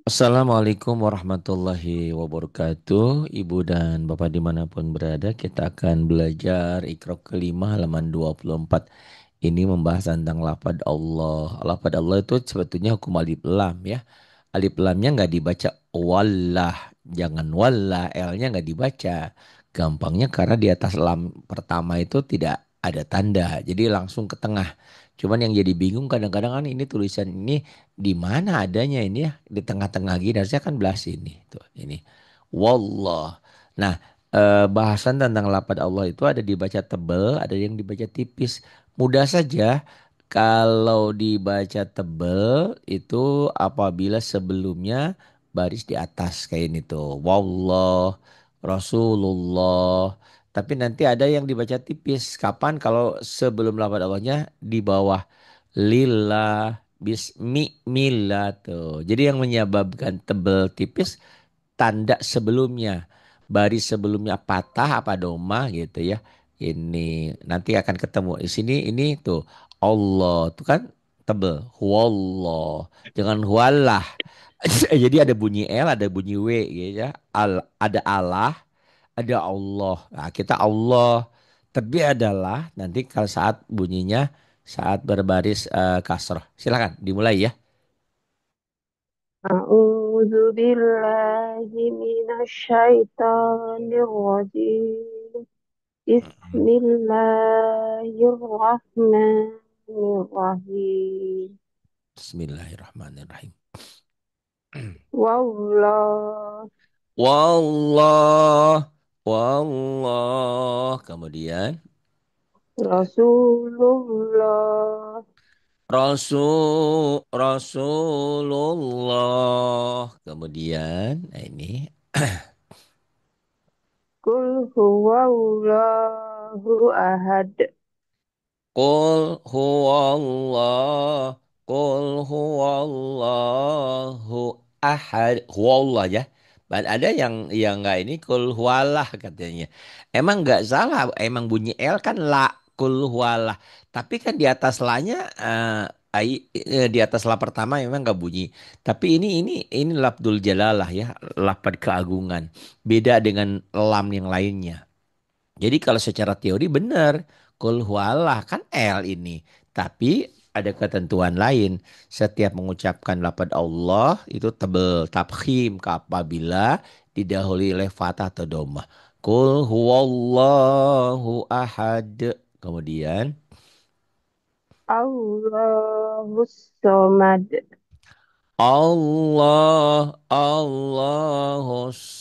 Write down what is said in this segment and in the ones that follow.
Assalamualaikum warahmatullahi wabarakatuh. Ibu dan Bapak dimanapun berada, kita akan belajar Iqra kelima halaman 24. Ini membahas tentang lafadz Allah. Lafadz Allah itu sebetulnya hukum alif lam ya. Alif lamnya nggak dibaca wallah. Jangan wallah, L-nya nggak dibaca. Gampangnya karena di atas lam pertama itu tidak ada tanda. Jadi langsung ke tengah. Cuman yang jadi bingung kadang-kadang kan ini tulisan ini di mana adanya ini ya di tengah-tengah gini harusnya kan belah sini tuh ini wallah. Nah, bahasan tentang lafadz Allah itu ada dibaca tebel, ada yang dibaca tipis. Mudah saja kalau dibaca tebel itu apabila sebelumnya baris di atas kayak ini tuh wallah Rasulullah. Tapi nanti ada yang dibaca tipis. Kapan? Kalau sebelum lafadz Allahnya di bawah lillah bismillah tuh. Jadi yang menyebabkan tebel tipis tanda sebelumnya. Baris sebelumnya patah apa doma gitu ya. Ini nanti akan ketemu di sini ini tuh Allah tuh kan tebel. Wallah. Jangan hualah. Jadi ada bunyi L, ada bunyi W gitu ya. Ada Allah, ada Allah. Nah, kita Allah. Tapi adalah nanti kalau saat bunyinya saat berbaris kasroh. Silakan dimulai ya. أعوذ بالله من الشيطان الرجيم بسم الله الرحمن الرحيم Bismillahirrahmanirrahim. والله Wallah, wallah. Kemudian رسول الله Rasulullah. Kemudian nah ini قل هو الله أحد Qul huwallah. Qul huwallahu ahad. Huwallah ya. Dan ada yang nggak ini qul huwallah katanya. Emang nggak salah. Emang bunyi L kan la qul huwallah. Tapi kan di atas lanya di atas la pertama memang nggak bunyi. Tapi ini lafdzul jalalah ya, lafadz keagungan. Beda dengan lam yang lainnya. Jadi kalau secara teori benar, kul huwallah kan L ini. Tapi ada ketentuan lain. Setiap mengucapkan lafaz Allah itu tebel tafkhim apabila didahului oleh fathah atau dhammah. Kul huwallahu ahad. Kemudian الله الصمد Allahus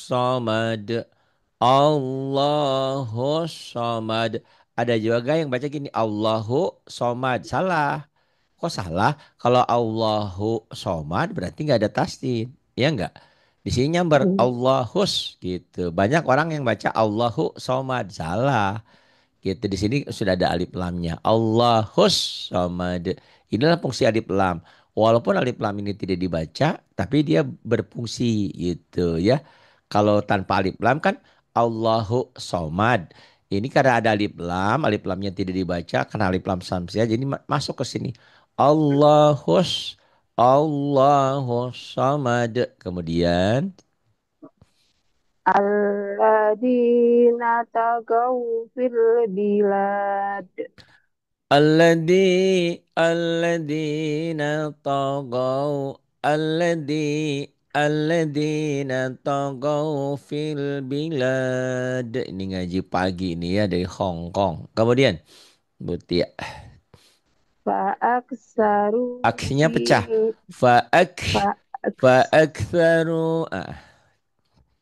samad. Allahus samad. Ada juga yang baca gini Allahu somad. Salah. Kok salah? Kalau Allahu somad berarti nggak ada tasdid. Ya nggak? Di sini nyambar Allahus gitu. Banyak orang yang baca Allahu somad. Salah. Gitu di sini sudah ada alif lamnya. Allahus samad. Inilah fungsi alif lam. Walaupun alif lam ini tidak dibaca, tapi dia berfungsi gitu ya. Kalau tanpa alif lam kan Allahu somad. Ini karena ada alif lamnya tidak dibaca karena alif lam samsiah, jadi masuk ke sini. Allahus Allahus samad. Kemudian الذين تقوا في البلاد Alladzina tagaw alladzina tagaw fil bilad. Ini ngaji pagi ini ya dari Hong Kong. Kemudian Butia فأكثروا akhirnya pecah. في Faak فأكس faaksaru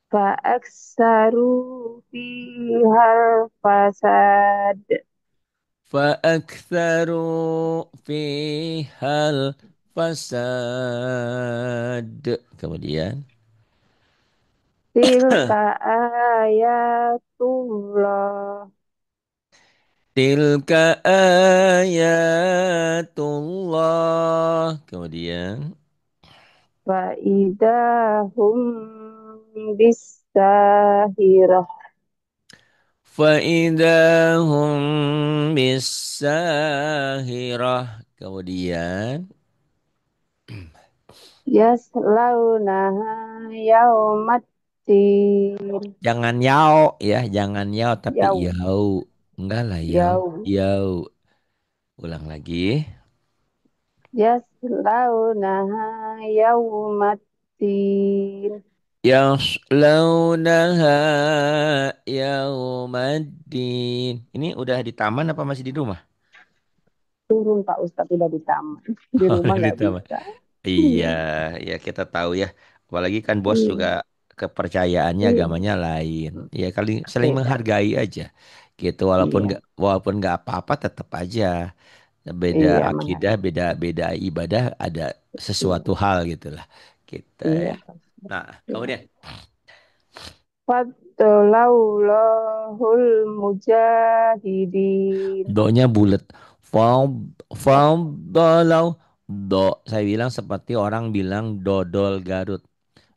فأكثروا فيها الفساد faaksaru fihal fasad. Kemudian تلك آيات الله Tilka ayatullah. Kemudian. فإذا هم بالساهرة Fa'idahum bisahirah. Kemudian. yaslaunaha yaumaddin. Jangan yao ya, jangan yao tapi Yau, yau. Enggak lah yau. yau. Yau. Ulang lagi. Yaslaunaha yaumaddin. Yaslaunaha yaumaddin. Ini udah di taman apa masih di rumah? Turun Pak Ustadz udah di taman. Di Oh, rumah udah di nggak taman. bisa. Iya, Iya, ya kita tahu ya. Apalagi kan bos juga iya, kepercayaannya iya. agamanya lain. Ya kali saling Beda. menghargai aja. Gitu Iya, walaupun nggak apa-apa tetap aja beda iya, akidah, beda beda ibadah ada sesuatu iya, hal gitulah. Kita iya, ya. Pak Ustadz. Nah, Iya. kemudian Faddalallahul mujahidin. do-nya bulat. Faddalau do. Saya bilang seperti orang bilang dodol Garut.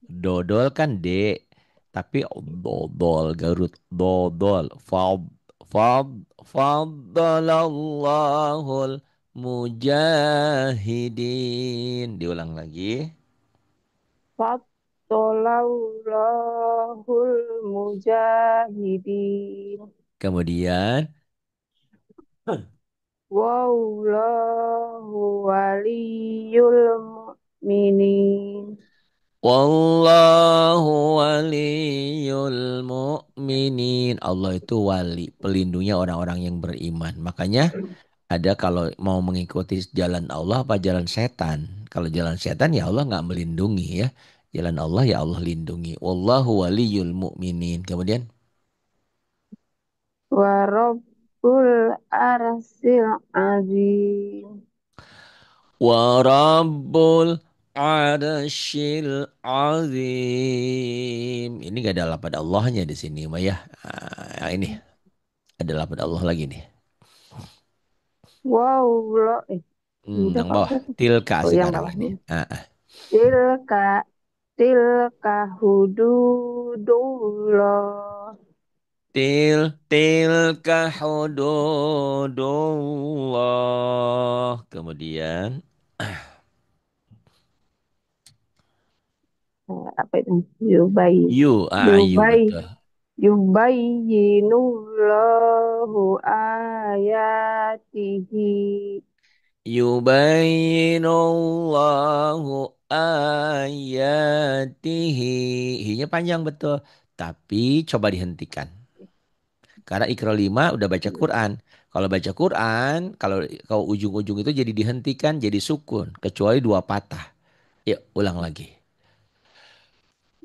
Dodol kan D, tapi dodol Garut, dodol. Fad Faddalallahul mujahidin. Diulang lagi. Faddalallahul mujahidin. Kemudian Wallahu waliyul mu'minin. wallahu waliyul mu'minin. Allah itu wali, pelindungnya orang-orang yang beriman. Makanya ada kalau mau mengikuti jalan Allah apa jalan setan. Kalau jalan setan ya Allah nggak melindungi ya. Jalan Allah ya Allah lindungi. Wallahu waliyul mu'minin. Kemudian Wa rabbul arsil azim. wa rabbul arsyil azim. Ini gak ada lafaz Allahnya di sini, Maya. Ah, ini ada lafaz Allah lagi nih. Wow, lo, udah Yang Pak bawah. Ustadz. Tilka Oh, yang sekarang bawah. ini. Ah. Tilka, tilka hududullah. Tilka hududullah. Kemudian Apa itu? Yubai, you yubai, betul. yubayyinullahu ayatihi. Yubayyinullahu ayatihi. Hinya panjang betul. Tapi coba dihentikan. Karena Iqra 5 udah baca Quran. Kalau baca Quran, kalau ujung-ujung itu jadi dihentikan, jadi sukun. Kecuali dua patah. Yuk, ulang lagi.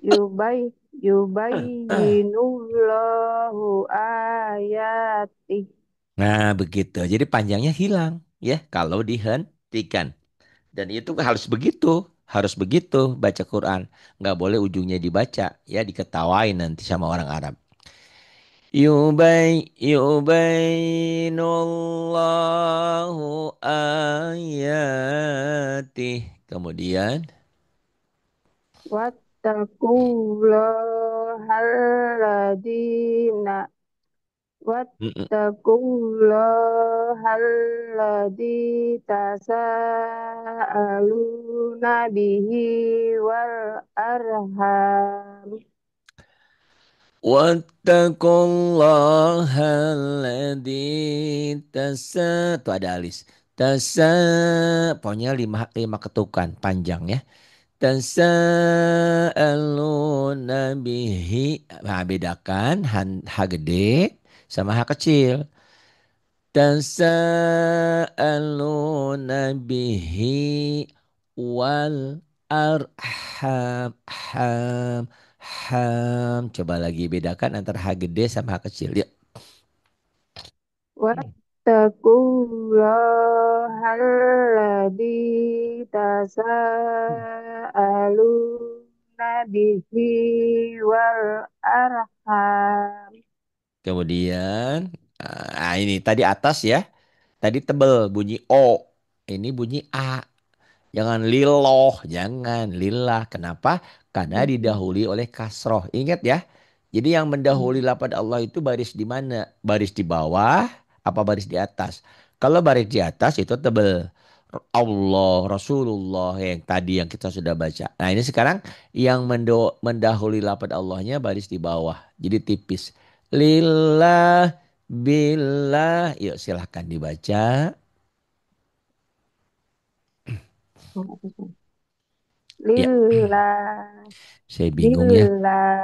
Yubai, yubayyinullahu ayatihi. Nah, begitu. Jadi panjangnya hilang ya kalau dihentikan. Dan itu harus begitu, harus begitu baca Quran. Nggak boleh ujungnya dibaca, ya diketawain nanti sama orang Arab. Yubainullahu ayatih. Kemudian, Wattaqullahalladzina mm-mm. Wattaqullahalladzi tasaaluna bihi wal arham. Wattaqullaha alladzi tuh ada alis. Tasa, pokoknya lima ketukan panjang ya. Tasaaluna bihi. Nah, bedakan H gede sama H kecil. Tasaaluna bihi wal arham. Ham. Coba lagi bedakan antara H gede sama H kecil. Yuk. Wattaqullahalladzi tasaaluna bihi wal arham. Kemudian, ini tadi atas ya. Tadi tebel bunyi O. Ini bunyi A. Jangan liloh, jangan lillah. Kenapa? Karena didahului oleh kasroh. Ingat ya. Jadi yang mendahului lafaz Allah itu baris di mana? Baris di bawah apa baris di atas? Kalau baris di atas itu tebel. Allah, Rasulullah yang tadi yang kita sudah baca. Nah, ini sekarang yang mendahului lafaz Allahnya baris di bawah. Jadi tipis. Lillah, billah. Yuk silahkan dibaca. Ya, Lillah, saya bingung ya. billah,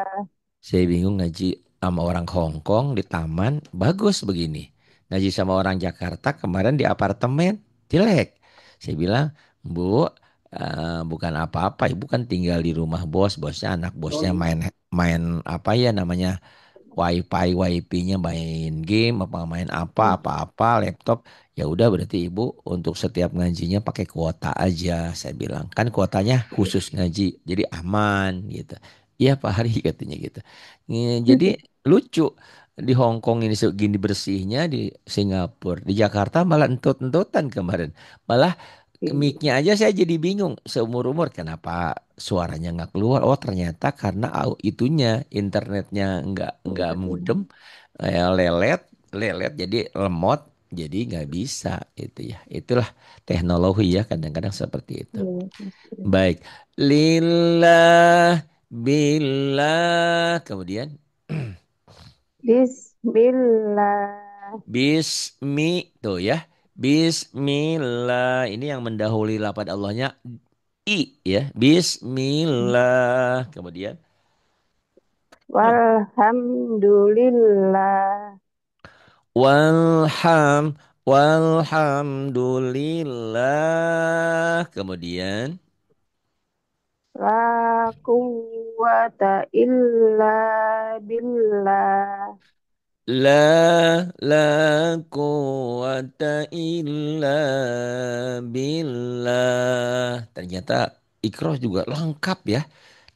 Saya bingung ngaji sama orang Hongkong di taman, bagus begini. Ngaji sama orang Jakarta kemarin di apartemen, jelek. Saya bilang, Bu, bukan apa-apa, Ibu kan tinggal di rumah bos, bosnya anak bosnya main main apa ya namanya wifi-nya main game apa-apa laptop. Ya udah berarti ibu untuk setiap ngajinya pakai kuota aja. Saya bilang kan kuotanya khusus ngaji jadi aman gitu. Iya Pak Hari katanya gitu. Jadi lucu di Hong Kong ini segini bersihnya di Singapura, di Jakarta malah entut-entutan kemarin. Malah mic-nya aja saya jadi bingung seumur umur kenapa suaranya nggak keluar. Oh ternyata karena itunya internetnya nggak mudem, lelet lelet jadi lemot jadi nggak bisa itu ya. Itulah teknologi ya kadang-kadang seperti itu. Baik, lillah billah kemudian Bismillah. bismi tuh ya. Bismillah ini yang mendahului lafaz Allahnya ya. Bismillah. Kemudian Walhamdulillah. walham walhamdulillah. Kemudian La quwwata illa billah. la quwata illa billah. Ternyata Iqra juga lengkap ya.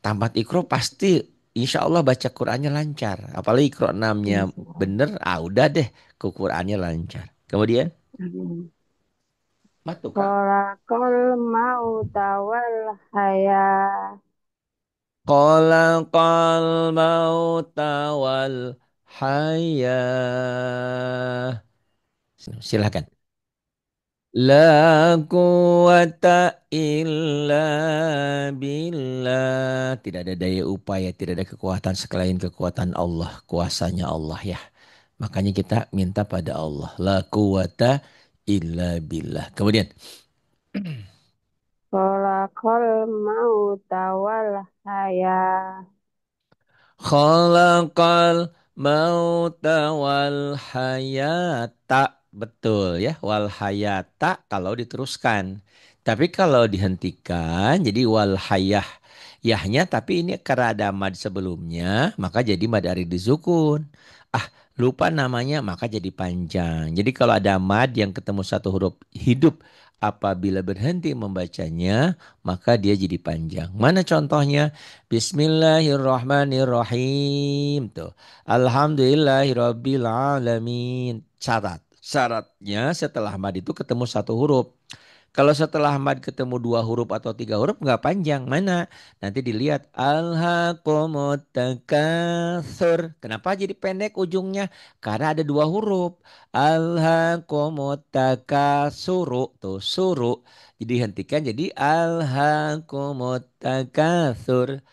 Tamat Iqra pasti insya Allah baca Qurannya lancar. Apalagi Iqra 6-nya bener, udah deh ke Qurannya lancar. Kemudian, matu Kak. Kholaqal mauta wal haya. Qalaqal mauta wal hayah. Silakan. La quwata illa billah. Tidak ada daya upaya, tidak ada kekuatan selain kekuatan Allah, kuasanya Allah ya. Makanya kita minta pada Allah. La quwata illa billah. Kemudian. Kholaqal mauta wal haya. Khalaqal mauta wal hayata. Betul ya. Wal hayata kalau diteruskan. Tapi kalau dihentikan jadi wal hayah. Yahnya tapi ini karena ada mad sebelumnya maka jadi mad arid disukun. Ah lupa namanya maka jadi panjang. Jadi kalau ada mad yang ketemu satu huruf hidup apabila berhenti membacanya maka dia jadi panjang. Mana contohnya? Bismillahirrahmanirrahim tuh. Alhamdulillahirabbil alamin. Syaratnya setelah mad itu ketemu satu huruf. Kalau setelah mad ketemu dua huruf atau tiga huruf nggak panjang. Mana? Nanti dilihat alhaqumut takatsur. Kenapa jadi pendek ujungnya? Karena ada dua huruf. Alhaqumut takatsuru tuh suru. Jadi hentikan jadi alhaqumut takatsur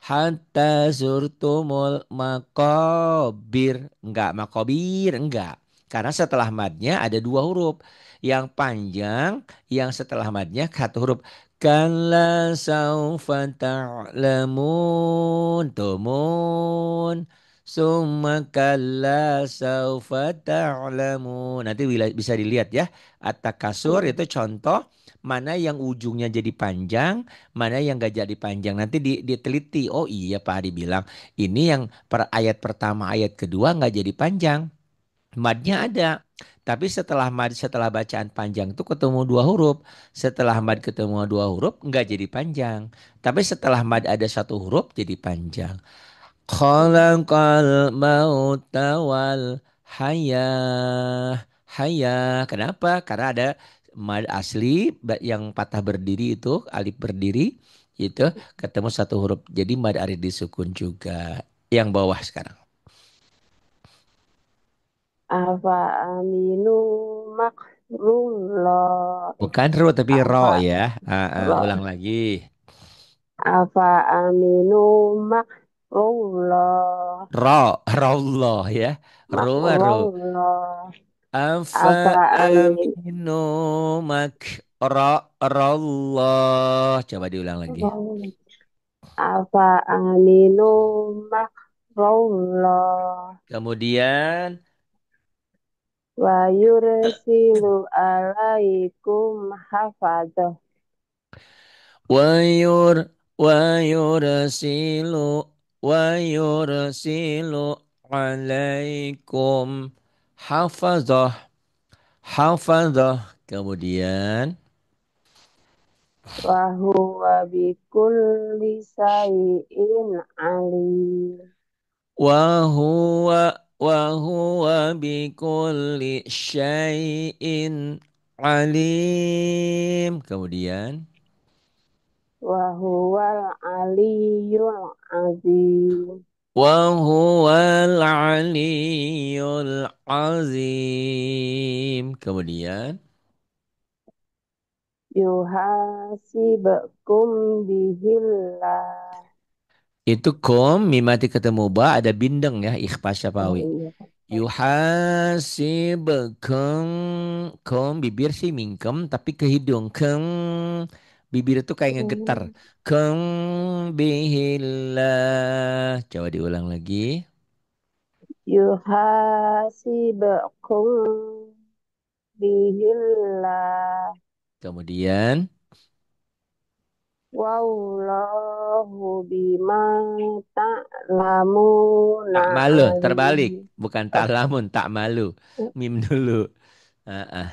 hatta zurtumul makobir. Enggak, makobir enggak. Karena setelah madnya ada dua huruf. Yang panjang, yang setelah madnya satu huruf. Kalla saufa ta'lamun. Tuh, mun. Summa kalla saufa ta'lamun. Nanti bisa dilihat ya. At-takasur itu contoh mana yang ujungnya jadi panjang, mana yang gak jadi panjang. Nanti diteliti. Oh iya Pak Adi bilang ini yang per ayat pertama ayat kedua nggak jadi panjang. Madnya ada. Tapi setelah bacaan panjang itu ketemu dua huruf. Setelah mad ketemu dua huruf nggak jadi panjang. Tapi setelah mad ada satu huruf jadi panjang. Khalaqal mauta wal hayah. Hayah. Kenapa? Karena ada mad asli yang patah berdiri itu, alif berdiri itu ketemu satu huruf. Jadi mad arid disukun juga. Yang bawah sekarang. Afa aminu mak Rullah. Bukan ru tapi ro Apa ya. Ulang Ra- lagi. Apa aminu makrullah. Raullah ya. Ru baru. Makrullah. Afa Apa amin aminu makrallah. Coba diulang lagi. Apa aminu makrullah. Kemudian Wa yursilu alaikum hafadzah. wayur wayursilu wayursilu alaikum hafazah hafazah. Kemudian Wa huwa bikulli syai'in alim. wa huwa bikulli syai'in alim. Kemudian Wa huwal aliyyul azim. wa huwal aliyyul azim. Kemudian Yuhasibukum bihillah. itu kom mimati ketemu ba ada bindeng ya ikhfa Oh syafawi. iya. Yuhasibukum kom bibir sih mingkem tapi ke hidung kem bibir itu kayak ngegetar. Hmm. Kem bihillah. Coba diulang lagi. Yuhasibukum bihillah. Kemudian Wallahu bima ta'lamuna tak malu terbalik alim. bukan tak lamun tak malu. Mim dulu. Ah, ah.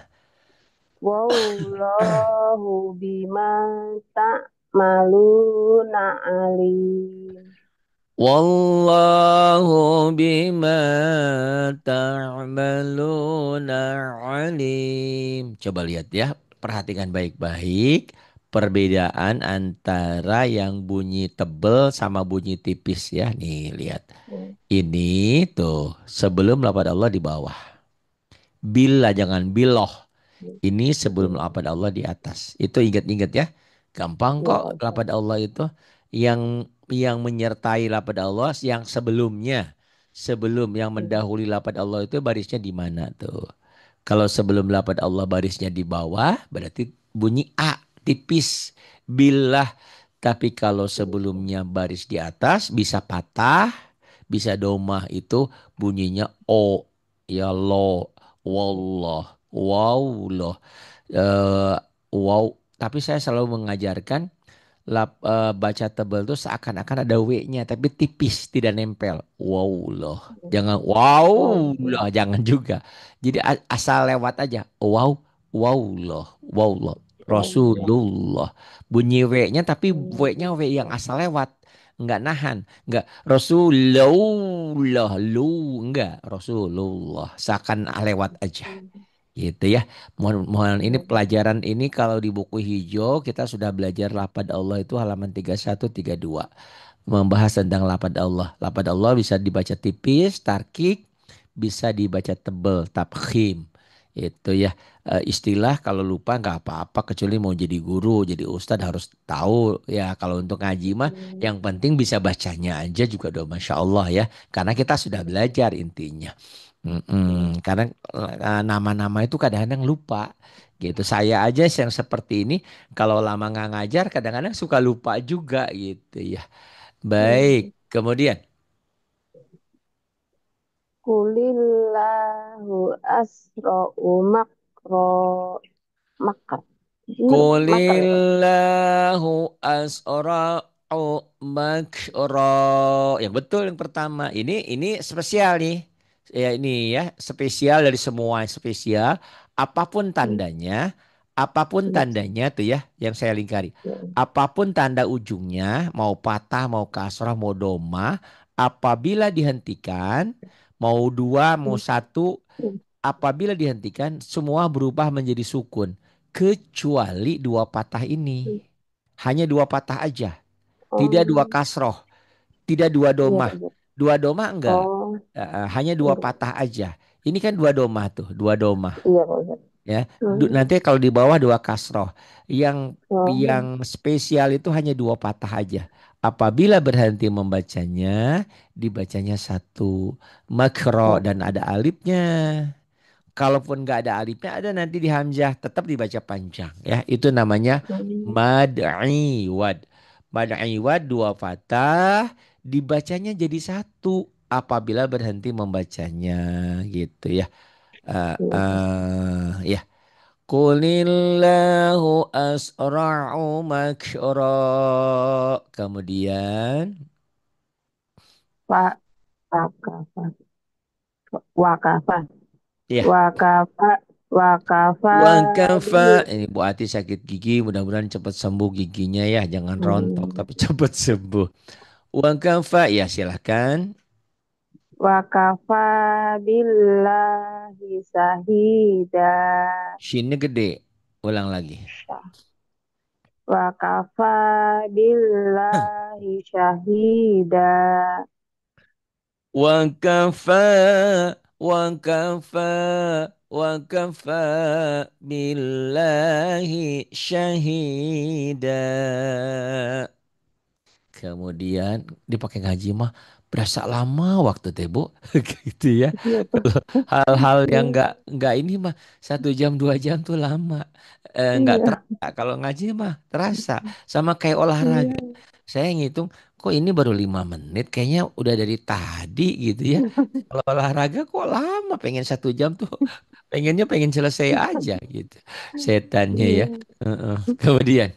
Wallahu bima ta'maluna alim. Wallahu bima ta'maluna alim. Coba lihat ya, perhatikan baik-baik perbedaan antara yang bunyi tebel sama bunyi tipis ya. Nih, lihat. Hmm. Ini tuh sebelum lafaz Allah di bawah. Bila jangan biloh. Ini sebelum Hmm. lafaz Allah di atas. Itu ingat-ingat ya. Gampang Ya, kok Ustaz. lafaz Allah itu yang menyertai lafaz Allah yang sebelumnya. Sebelum yang Hmm. mendahului lafaz Allah itu barisnya di mana tuh? Kalau sebelum lafaz Allah barisnya di bawah berarti bunyi A tipis. Billah. Tapi kalau sebelumnya baris di atas bisa patah, bisa domah itu bunyinya O. Ya lo, wallah, wawloh. Eh, wow. Tapi saya selalu mengajarkan baca tebal itu seakan-akan ada W-nya tapi tipis tidak nempel. Wow loh. Jangan Oh, wow loh, jangan juga. Jadi asal lewat aja. Wow, wow loh. Allah. Rasulullah. Bunyi W-nya tapi W-nya W yang Allah. asal lewat. Enggak nahan. Enggak Rasulullah. Enggak. Rasulullah. Seakan lewat aja. Gitu ya. Mohon ini pelajaran ini kalau di buku hijau kita sudah belajar lapad Allah itu halaman 31 32 membahas tentang lapad Allah. Lapad Allah bisa dibaca tipis, tarkik, bisa dibaca tebel, tafkhim. Itu ya istilah kalau lupa nggak apa-apa kecuali mau jadi guru, jadi ustadz harus tahu ya kalau untuk ngaji mah yang penting bisa bacanya aja juga udah masya Allah ya karena kita sudah belajar intinya. Karena nama-nama itu kadang-kadang lupa gitu. Saya aja yang seperti ini kalau lama nggak ngajar kadang-kadang suka lupa juga gitu ya. Baik, kemudian Kulillahu asra'u makar. Bener, makar ya, Pak? Qulillahu asra'u makra. Yang betul yang pertama. Ini spesial nih. Ya ini ya, spesial dari semua spesial. Apapun Hmm. tandanya, apapun Hmm. tandanya tuh ya yang saya lingkari. Ya. Apapun tanda ujungnya, mau patah, mau kasrah, mau doma, apabila dihentikan, mau dua, mau Hmm. satu, Hmm. apabila dihentikan, semua berubah menjadi sukun. Kecuali dua patah ini. Hmm. Hanya dua patah aja. Tidak dua Oh, kasroh. Tidak dua iya, domah. Pak. Dua domah enggak. Oh, Hanya dua enggak. patah aja. Ini kan dua domah tuh. Dua domah. Iya, Pak. Ya. Hmm. Nanti kalau di bawah dua kasroh. Yang Oh, yang spesial itu hanya dua patah aja. Apabila berhenti membacanya, dibacanya satu makro oh, dan ada alifnya. Kalaupun nggak ada alifnya, ada nanti di hamzah tetap dibaca panjang. Ya, itu namanya hmm. mad'i wad. Mad'i wad dua patah, dibacanya jadi satu apabila berhenti membacanya, gitu ya. Ya. Qulillahu asra'u makra. Kemudian Wa- Wakafa, wakafa, ya, wakafa, wakafa wa kafa. bil. Ini Bu Ati sakit gigi, mudah-mudahan cepat sembuh giginya ya, jangan rontok Hmm. tapi cepat sembuh. Wa kafa ya silahkan. Wakafa billahi sahida. Shinnya gede. Ulang lagi. Wakafa billahi syahida. Wa kafa wa kafa wa kafa billahi syahida. Kemudian dipakai ngaji mah berasa lama waktu teh Bu, gitu ya. Iya tuh. Hal-hal yang Iya. nggak ini mah 1 jam 2 jam tuh lama. Nggak Iya. terasa. Kalau ngaji mah terasa. Sama kayak olahraga. Iya. Saya ngitung, kok ini baru 5 menit, kayaknya udah dari tadi gitu ya. Kalau olahraga kok lama, pengen 1 jam tuh, pengen selesai aja gitu. Setannya ya. Iya. Heeh. Kemudian,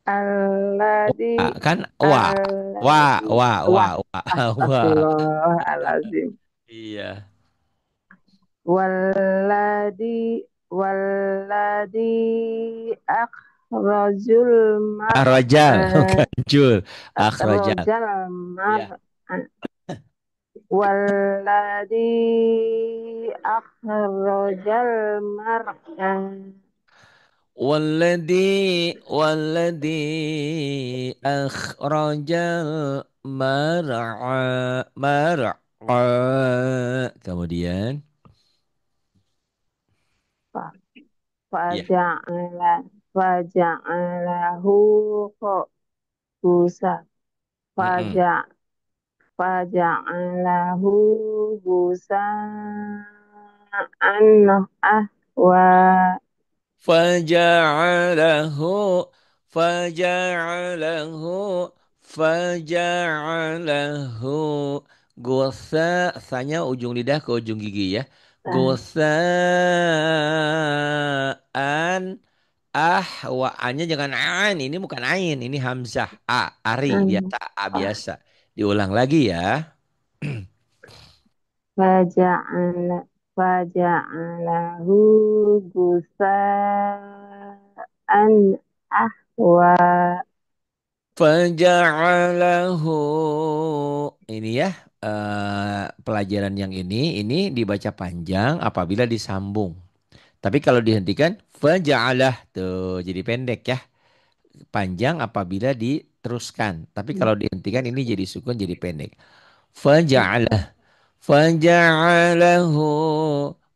Alladzi kan wah, wah, alladzi wah, wah wah, wah, wah. astagfirullahalazim. Iya. Walladzi akhrajul Akhrajal, mar'a bukan jul. Akhrajal. akhrajal Ya. mar'a walladzi akhrajal mar'a Walladhi akhrajal mar'a. Kemudian, ya. faja'ala faja'alahu busa Mm-mm. faja faja'alahu busaan ahwa. Faja'alahu faja'alahu faja'alahu gosa sanya ujung lidah ke ujung gigi ya. Gosaan wa a-nya jangan an, ini bukan ain, ini hamzah a, ari biasa a biasa. Diulang lagi ya. Faja'ala faja'alahu busaan ahwa. Faja'alahu ini ya, pelajaran yang ini dibaca panjang apabila disambung. Tapi kalau dihentikan faja'alah tuh jadi pendek ya. Panjang apabila diteruskan. Tapi kalau dihentikan ini jadi sukun jadi pendek. Faja'alah faja'alahu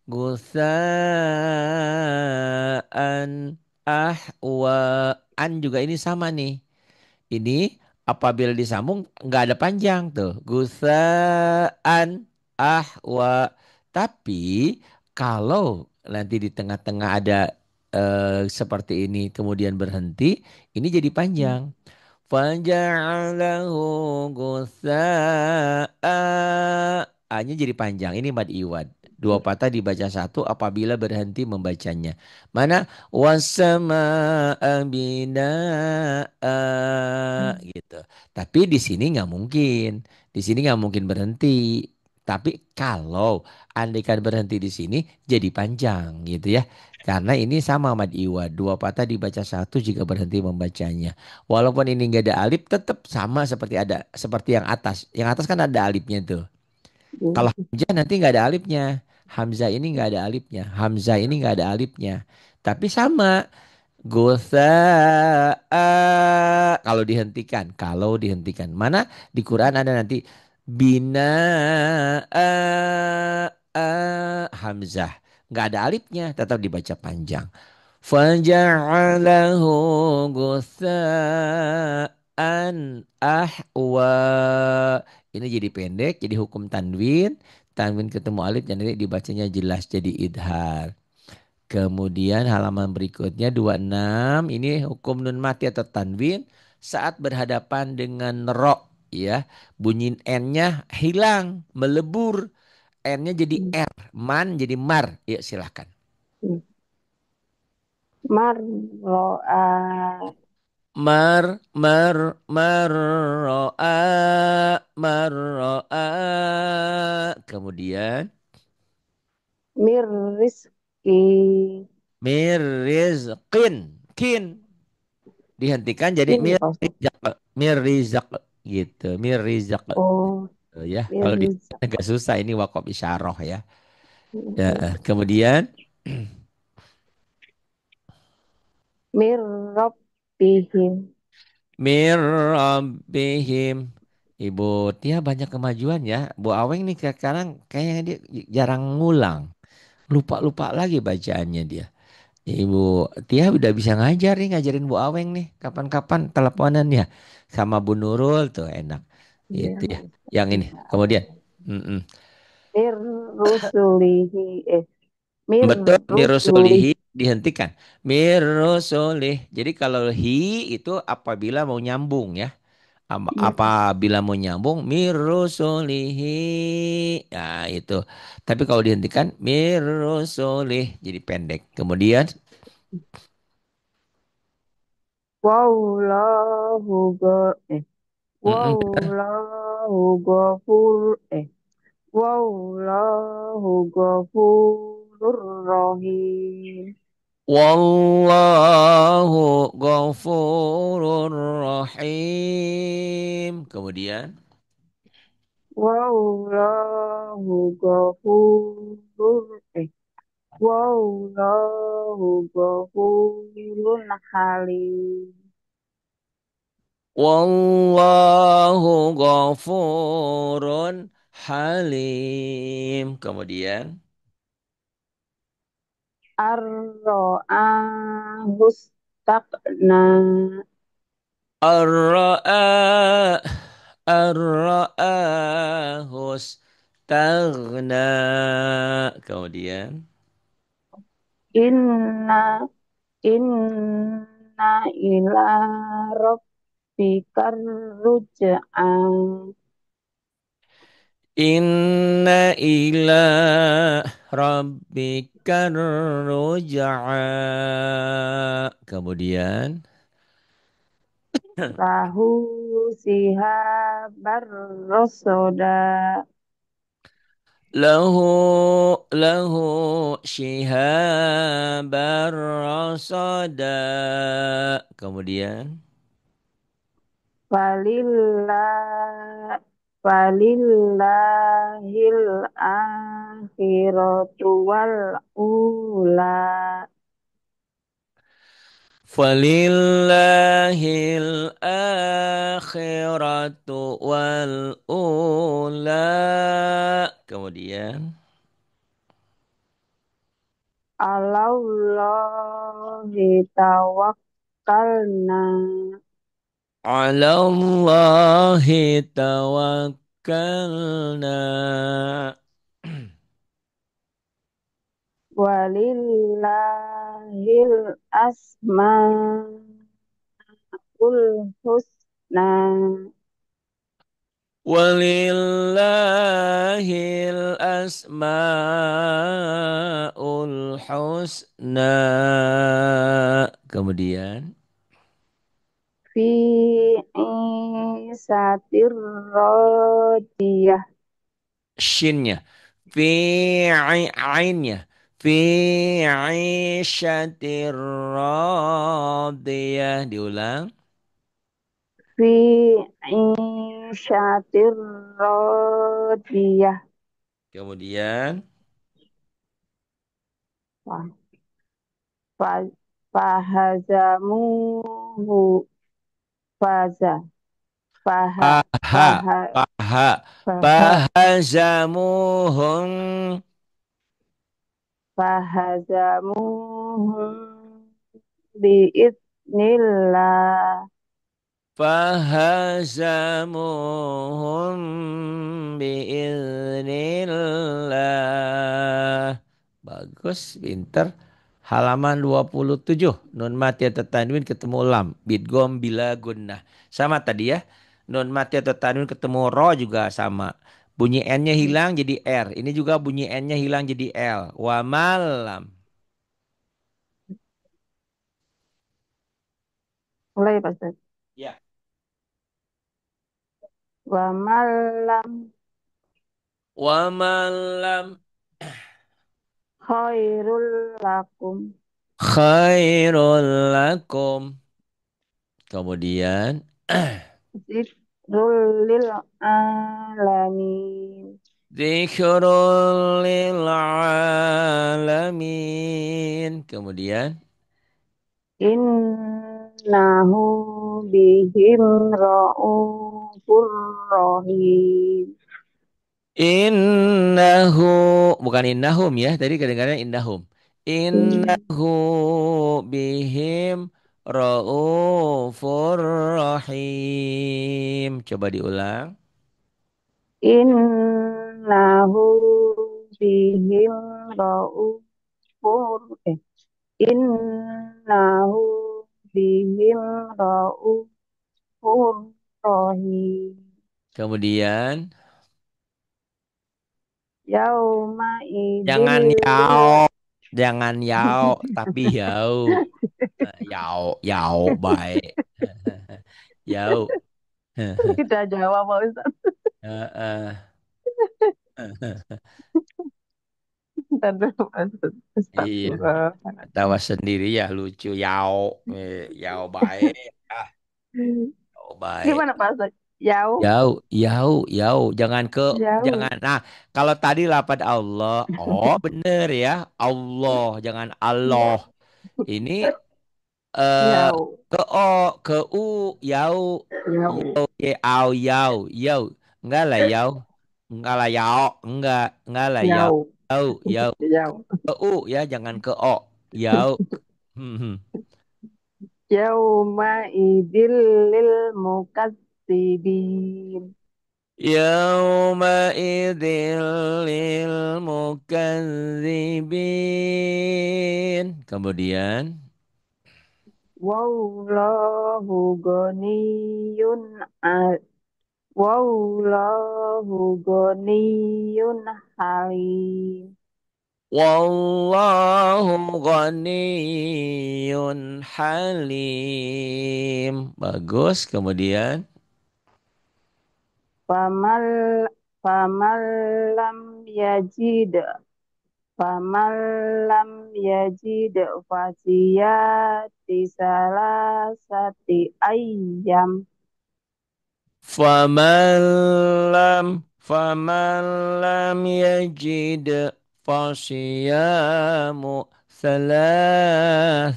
gusaan ahwa. An juga ini sama nih. Ini apabila disambung nggak ada panjang tuh. Gusaan ahwa. Tapi kalau nanti di tengah-tengah ada seperti ini kemudian berhenti, ini jadi panjang. Faja'alahu ghusa'a. A-nya jadi panjang. Ini mad iwad. Dua patah dibaca satu apabila berhenti membacanya. Mana? Wassama'a bina'a. Gitu. Tapi di sini nggak mungkin. Di sini nggak mungkin berhenti. Tapi kalau andaikan berhenti di sini jadi panjang gitu ya. Karena ini sama mad iwad. Dua patah dibaca satu jika berhenti membacanya. Walaupun ini nggak ada alif, tetap sama seperti yang atas. Yang atas kan ada alifnya tuh. Kalau Hamzah nanti nggak ada alifnya. Hamzah ini nggak ada alifnya. Hamzah ini nggak ada alifnya. Tapi sama. Gosa kalau dihentikan. Mana di Quran ada nanti bina Hamzah. nggak ada alifnya, tetap dibaca panjang. Faja'alahu gutha'an ahwa. Ini jadi pendek, jadi hukum tanwin. Tanwin ketemu alif dan ini dibacanya jelas jadi idhar. Kemudian halaman berikutnya 26 ini hukum nun mati atau tanwin saat berhadapan dengan ro ya. Bunyi n-nya hilang, melebur. N-nya jadi Hmm. R, man jadi mar. Ya silahkan. Hmm. Marro'a. Marro'a. Kemudian Mirrizki. mirizqin. Kin. Dihentikan jadi Ini Pak Ustaz. mirizak gitu. Mirizak. Oh, Ya, kalau di Mirzak. agak susah ini wakaf isyarah ya. Ya, Hmm. kemudian Mirrabbihim. mir rabbihim. Ibu Tia banyak kemajuan ya. Bu Aweng nih sekarang kayaknya dia jarang ngulang. Lupa-lupa lagi bacaannya dia. Ibu Tia udah bisa ngajar nih, ngajarin Bu Aweng nih. Kapan-kapan teleponan ya. Sama Bu Nurul tuh enak. Ya, Itu ya. Ustaz. Yang ini. Insya Kemudian. Allah. mm-mm. Mirrusulihi. Betul, Mirrusulihi. mirusulihi dihentikan. Mirusulih. Jadi kalau hi itu apabila mau nyambung ya. Apabila mau nyambung mirusulihi. Nah itu. Tapi kalau dihentikan mirusulih jadi pendek. Kemudian Wallahu go mm-mm. wallahu ghafur wallahu ghafurur rahim. Wallahu ghafurur rahim. Kemudian Wallahu ghafurur wallahu ghafurun halim. wallahu ghafurun halim. Kemudian Ar-ra'ahu staqna ar-ra'a ar-ra'ahus taghna. Kemudian inna inna ila rabbikar ruj'an. inna ila rabbika ruj'a. Kemudian Lahu sihabar rasoda. lahu lahu shihabar rasada. Kemudian Falillah falillahil akhiratu wal ula. falillahil akhiratu wal ula. Kemudian Alallahi tawakkalna. 'alallahi tawakkalna. Walillahil asmaul husna. Walillahil asmaul husna. Kemudian Fi isatir radiyah. shinnya fi ainnya fi aisyatir radiyah diulang. Fi isatir radiyah. Kemudian Wah, fa- Fahazamuhu. Faza. Faha. paha Faha. paha Faha. pahazamuhum fahazamuhum biiznillah. Fahazamuhum biiznillah. Bagus, pinter. Halaman 27. Nun mati atau tanwin ketemu lam. Bidgom bila gunnah. Sama tadi ya. Nun mati atau tanwin ketemu ro juga sama. Bunyi N-nya hilang jadi R. Ini juga bunyi N-nya hilang jadi L. Wa malam. Mulai Pak Ustaz. Ya. Wa malam Wa malam khairul lakum. khairul lakum. Kemudian Zikrul lil alamin. dzikrul lil alamin. Kemudian Innahu bihim ra'ufur rahim. innahu bukan innahum ya. Tadi kadang-kadang innahum. Innahu bihim raufur rahim. Coba diulang. Innahu bihim ra'ufur Innahu bihim ra'ufur rahim. Kemudian Yauma jangan idil lil yau, jangan yau, tapi yau. Yau, yau, baik. Yau. kita jawab Pak Ustaz. Heeh. Ntar dulu Pak Ustaz. Iya, Astagfirullah. tawa sendiri ya lucu. Yau, yau baik. Ah, yau baik. Gimana Pak Ustaz? Yau, Yau, yau, yau. yau, Jangan. Nah, kalau tadi lapad Allah, oh bener ya, Allah, jangan Allah. ya, Ini eh yau, ke O, ke U, yau, yau, yau, yau, yau. Enggak lah yau, enggak lah yau, enggak lah yau, yau, yau, yau. yau. Ke U ya, jangan ke O. Yau. Hmm, hmm. Yauma idil lil mukatsibin. يومئذ للمكذبين. Kemudian Wallahu ghaniyun wallahu ghaniyun halim. wallahu ghaniyyun halim. Bagus. Kemudian Famal famal lam yajid famal lam yajid fasiyati salasati ayyam. faman lam yajid fasiyamu salasati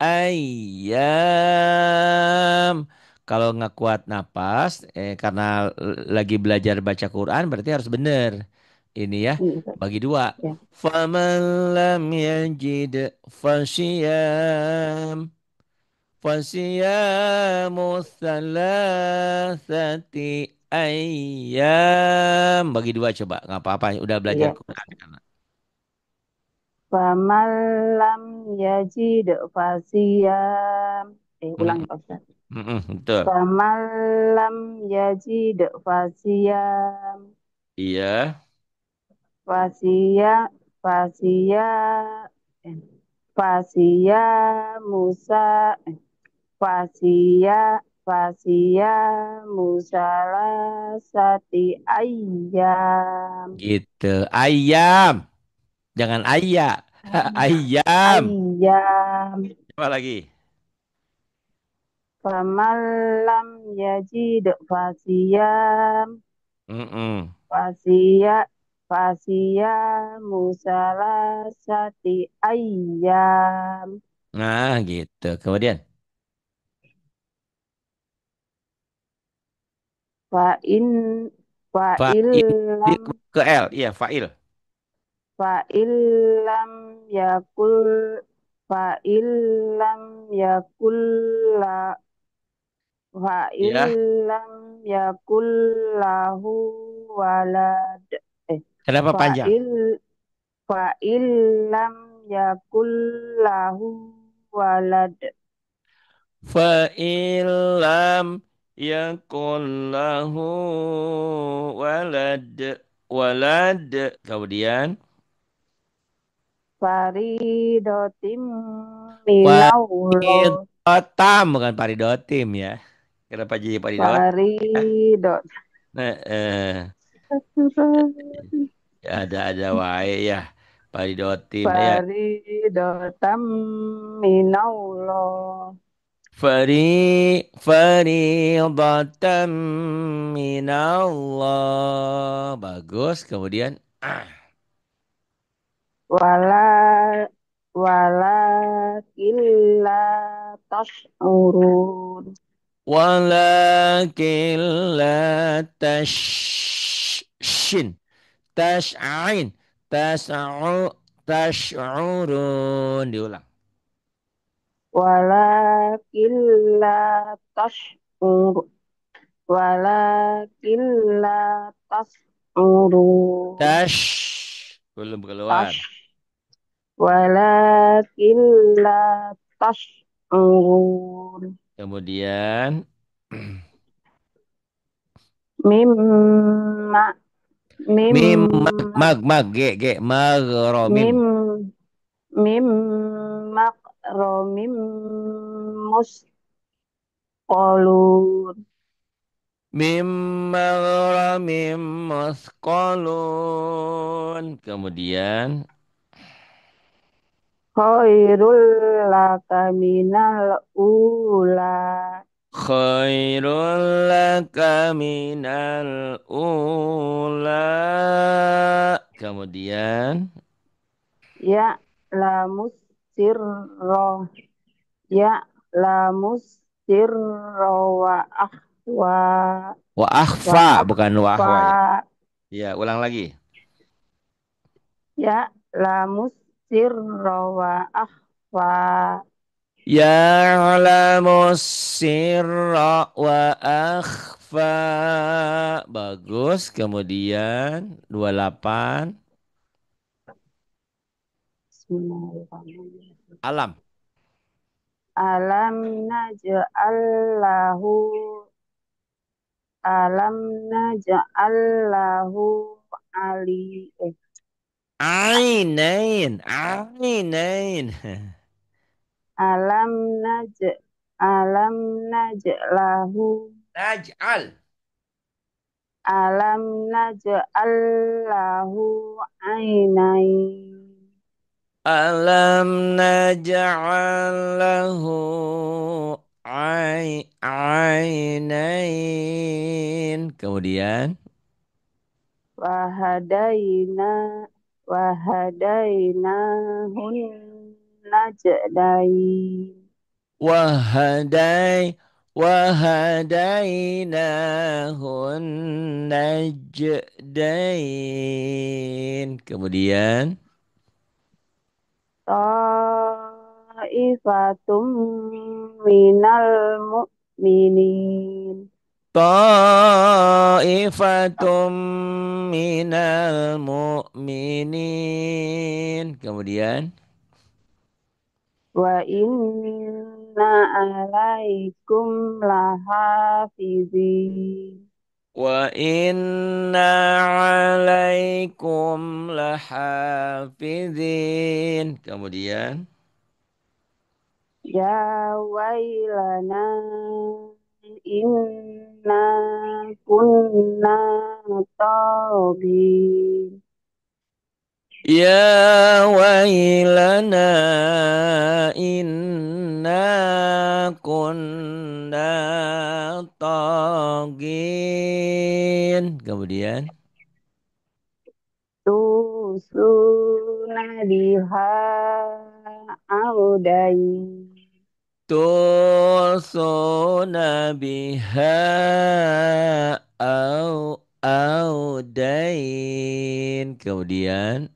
ayyam. Kalau nggak kuat napas, karena lagi belajar baca Quran, berarti harus bener. Ini ya, bagi dua. Ya, Faman lam yajid fasiyam Fasiyamu thalathati ayyam. Bagi dua coba. Nggak apa-apa. Udah belajar ya. Quran kan. Faman lam yajid fasiyam. Mm, Ulangi Pak Ustaz. betul. Faman lam yajid fasiyam. Iya. Fasia, fasia, eh, fasia Musa, fasia musala sati ayam. Gitu. Ayam. Jangan ayah. Ayam. Ayam. Coba lagi. Famalam yajid fasiyam. Mm-mm. Fasia, fasia musala sati ayam. Nah gitu. Kemudian. Fa in fa Fa'il. illam Ke L. Iya fa'il. Fa'illam yakul fa'illam yakul la Ya, fa'illam yakul lahu walad eh kenapa panjang? fa'il fa'illam yakul lahu walad Fa'ilam yakun lahu walad. Walad. Kemudian faridotim minallah Faridotam bukan paridotim ya. Kenapa jadi paridot? faridot Nah, ada wae ya. Paridotim ya. faridotam minallah Faridatan minallah. Bagus. Kemudian wala wala killa tash'urun walakin la tashshin tash'ain tas'u tash'urun diulang. wala killa tash'ur wala killa tash'urun Belum keluar. tash wala killa tash'urun Kemudian mimma mim mag mimma mag mag ge ge magromim mim mim makromim musqalun mim magromim musqalun. Kemudian khairul laka minal ula khairul laka minal ula. Kemudian ya lamus sirro ya lamus sirro wa wa wa akhfa bukan akhfa wahwa ya. Ya, ulang lagi. ya lamus sirro wa akhfa Ya'lamu sirra wa akhfa. Bagus. Kemudian 28 Bismillahirrahmanirrahim. alam. Alam naj'al lahu alam naj'al lahu ali Ainain. Ainain. alam naj alam naj'lahu Naj'al. alam naj'al lahu ainain Alam naj'al lahu ainain. Kemudian wahadaina wahadaina hun najdain wahadai wahadainahun najdain. Kemudian Ta'ifatum minal mu'minin ta'ifatum minal mu'minin. Kemudian wa inna alaikum lahafizin wa inna alaikum lahafizin. Kemudian ya wailana inna kunna tagin ya wailana inna kunna tagin. Kemudian tusuna biha audain tusuna biha au audain. Kemudian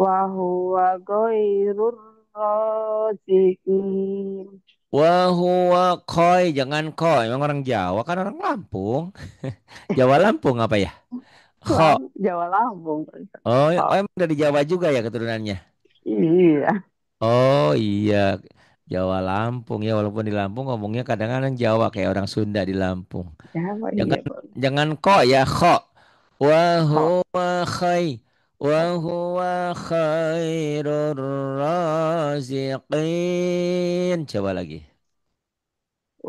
wa huwa ghairur raziqin. Wahuwa koi, jangan koi. Emang orang Jawa kan orang Lampung. Jawa Lampung apa ya? Kho. Jawa Lampung. Oh, oh Oh, emang dari Jawa juga ya keturunannya. iya. Oh iya, Jawa Lampung ya. Walaupun di Lampung ngomongnya kadang-kadang Jawa kayak orang Sunda di Lampung. Jawa Jangan iya, Bang. jangan kok ya kho. Kok Wahuwa khai. Wahuwa khairur raziqin. Coba lagi.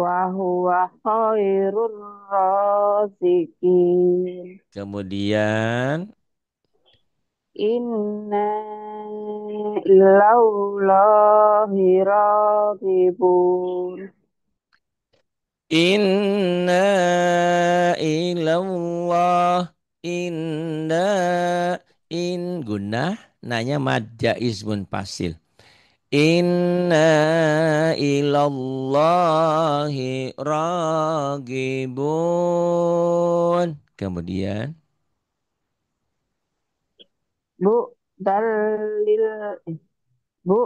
wa huwa khairur raziqin. Kemudian Inna ilallahi raghibun. inna ilallah inna in gunnah nanya mad jaizmun pasil. Inna ilallahi ragibun. Kemudian Bu dalil bu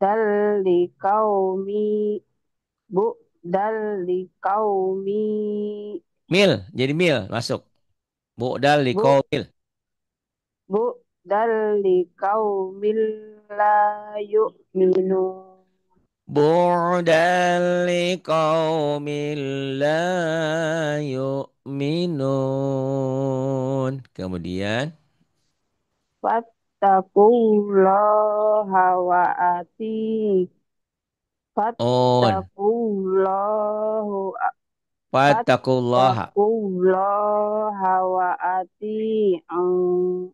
dalli qaumi bu dalli qaumi mil jadi mil masuk. Bu'dal di bu qaumil. bu dalli qaumil la yu'minun. Bu'dal li qaumin la yu'minun. Kemudian Fattaqullaha wa ati on fattaqullahu fattaqullaha fattaqullaha wa ati'un.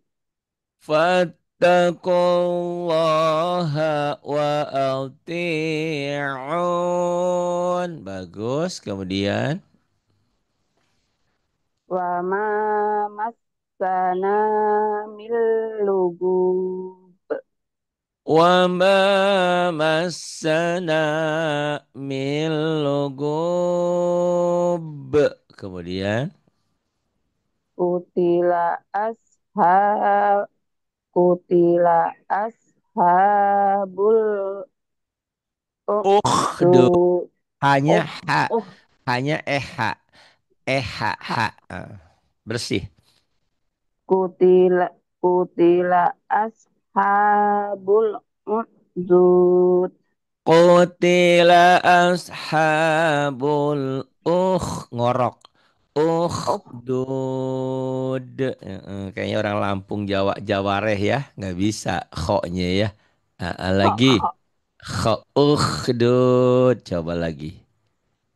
fattaqullaha wa ati'un. Bagus. Kemudian Wa ma massana min lugub. wa ma massana min lugub. Kemudian Kutila ashab kutila ashabul ukhdu ukhdud. hanya Oh, ha oh, hanya ha. Ah. Bersih. kutila kutila ashabul ukhdud. Qutila ashabul ngorok. Oh, Ukhdud. Kayaknya orang Lampung Jawa Jawareh ya, nggak bisa khoknya ya. Lagi kho ukhdud. Coba lagi.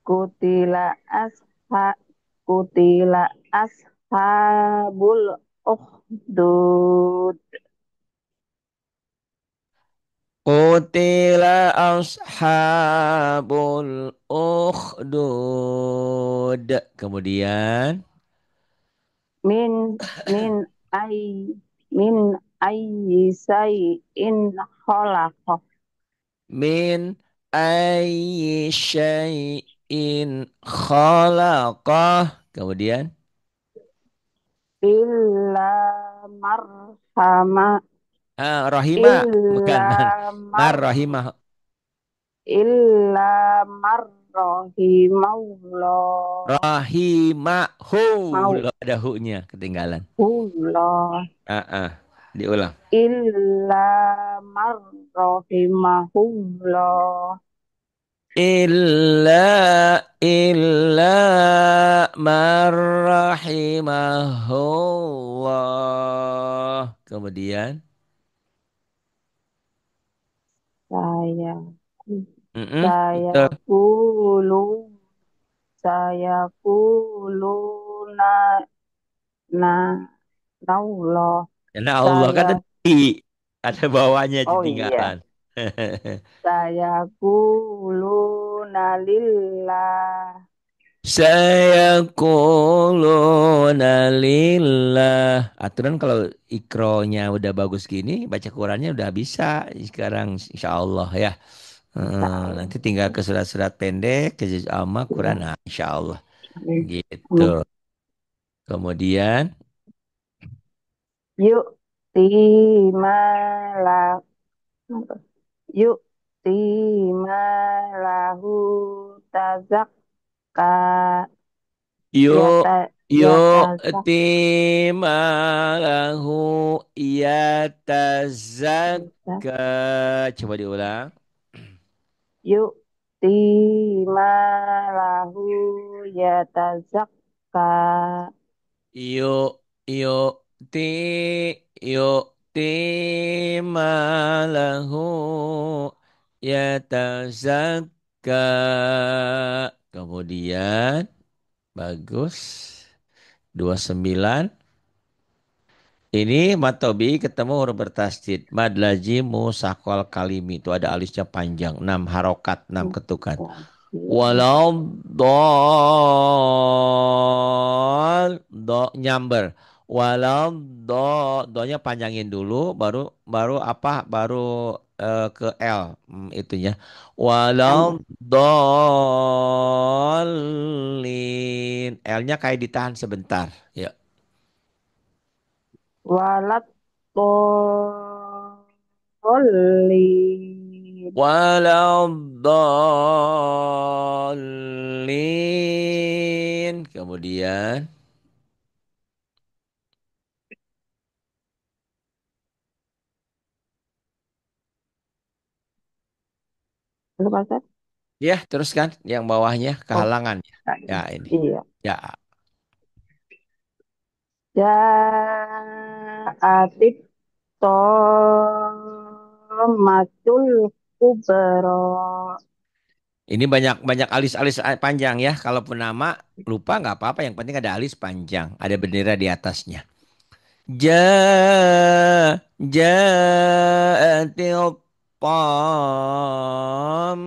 kutila asha kutila ashabul ukhdud. Qutila ashabul ukhdud. Kemudian Min min ay min ayyi in khalaqah. min ayyi syai'in khalaqah. Kemudian Illa marhama rahimah bukan illa mar mar rahimah illa marrahimallah rahimahu mau lo ada hu-nya ketinggalan. Allah Ah, ah. Diulang. illa marrahimahullah. Illa man rahimahullah. Kemudian Saya saya betul. kulu saya kulu na na Allah Karena Allah kan saya tadi ada bawahnya oh ketinggalan. iya saya kulu lillah. Sayaquluna lillah. Aturan kalau ikronya udah bagus gini, baca Qurannya udah bisa sekarang insya Allah ya. Salah. Nanti tinggal ke surat-surat pendek, ke juz amma, Quran, Ya. nah, insya Allah. Amin. Gitu. Amin. Kemudian, Yuk. malah yu'ti malahu tazakka Yuk, yata yuk, yatazak timalahu yatazakka. Coba diulang. yu'ti malahu yatazakka. Yuk, yuk, yuk, malahu yatazakka. Kemudian, bagus. 29. Ini matobi ketemu huruf bertasydid. Mad lazim musakol kalimi. Itu ada alisnya panjang. 6 harokat, 6 ketukan. Walau do nyamber. Walau donya panjangin dulu baru baru apa? Baru ke L itunya. Walau Ada dolin. L-nya kayak ditahan sebentar. Ya. walat dolin. Waladhdallin. Kemudian, Apa Ustaz? ya teruskan yang bawahnya Oh, kehalangan. Ya saya. ini. Iya. Ya, Ja'atit tomatul kubro. ini banyak banyak alis-alis panjang ya. Kalaupun nama lupa nggak apa-apa. Yang penting ada alis panjang, ada bendera di atasnya. Ja'atil tam.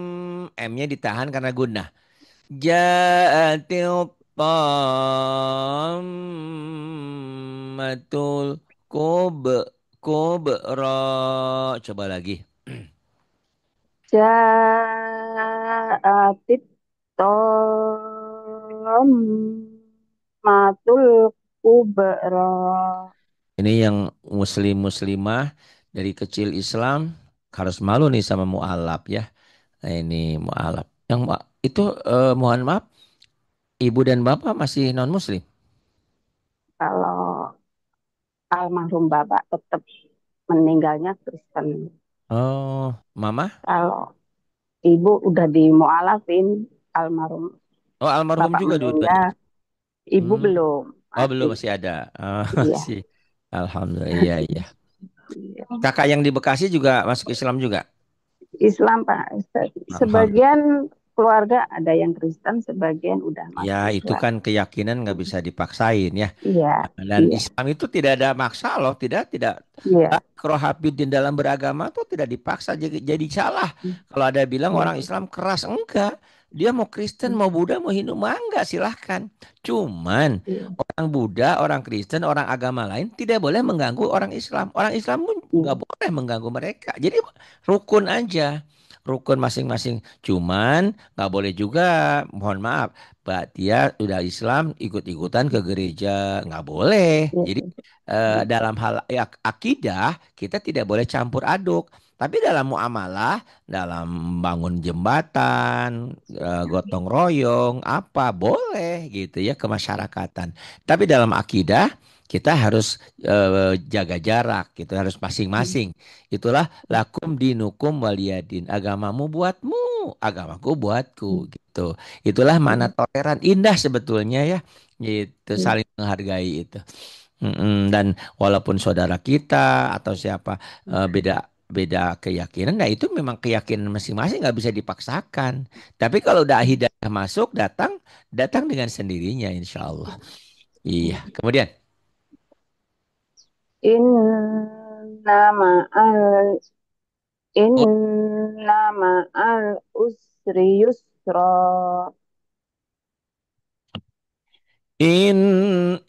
M-nya ditahan karena gunnah. Ja'atil tammatul kub kubra. Coba lagi. Ja'atit tomatul kubro. Ini yang muslim muslimah dari kecil Islam harus malu nih sama mualaf ya. Nah, ini mualaf. Yang itu mohon maaf, ibu dan bapak masih non muslim. Kalau almarhum bapak tetap meninggalnya Kristen. Oh, mama? Kalau ibu udah dimualafin, almarhum Oh, almarhum bapak juga dua-duanya. meninggal, ibu Hmm. belum, Oh, belum masih. masih ada. Oh, Iya. masih. Alhamdulillah. Iya, iya. Iya. Kakak yang di Bekasi juga masuk Islam juga. Islam Pak Ustaz. Alhamdulillah. Sebagian keluarga ada yang Kristen, sebagian udah Ya, masuk itu Islam. kan keyakinan nggak bisa dipaksain ya. Iya, Dan iya, Islam itu tidak ada maksa loh, tidak iya, krohapidin dalam beragama tuh tidak dipaksa jadi salah. Kalau ada bilang orang iya, Islam keras enggak, dia mau Kristen, mau Buddha, mau Hindu mah enggak silahkan. Cuman iya, orang Buddha, orang Kristen, orang agama lain tidak boleh mengganggu orang Islam. Orang Islam pun nggak iya, boleh mengganggu mereka. Jadi rukun aja, rukun masing-masing. Cuman nggak boleh juga, mohon maaf, Pak dia udah Islam ikut-ikutan ke gereja nggak boleh. iya, Jadi dalam hal ya, akidah kita tidak boleh campur aduk. Tapi dalam muamalah, dalam bangun jembatan, gotong royong, apa boleh gitu ya kemasyarakatan. Tapi dalam akidah kita harus jaga jarak, gitu harus masing-masing. Itulah lakum dinukum waliyadin. Agamamu buatmu, agamaku buatku gitu. Itulah makna toleran indah sebetulnya ya. Gitu iya, saling menghargai itu. Dan walaupun saudara kita atau siapa beda beda keyakinan, nah itu memang keyakinan masing-masing nggak bisa dipaksakan. Tapi kalau udah hidayah masuk datang datang dengan sendirinya insya Allah. Iya. Kemudian Inna ma'al oh, inna ma'al usri yusra. in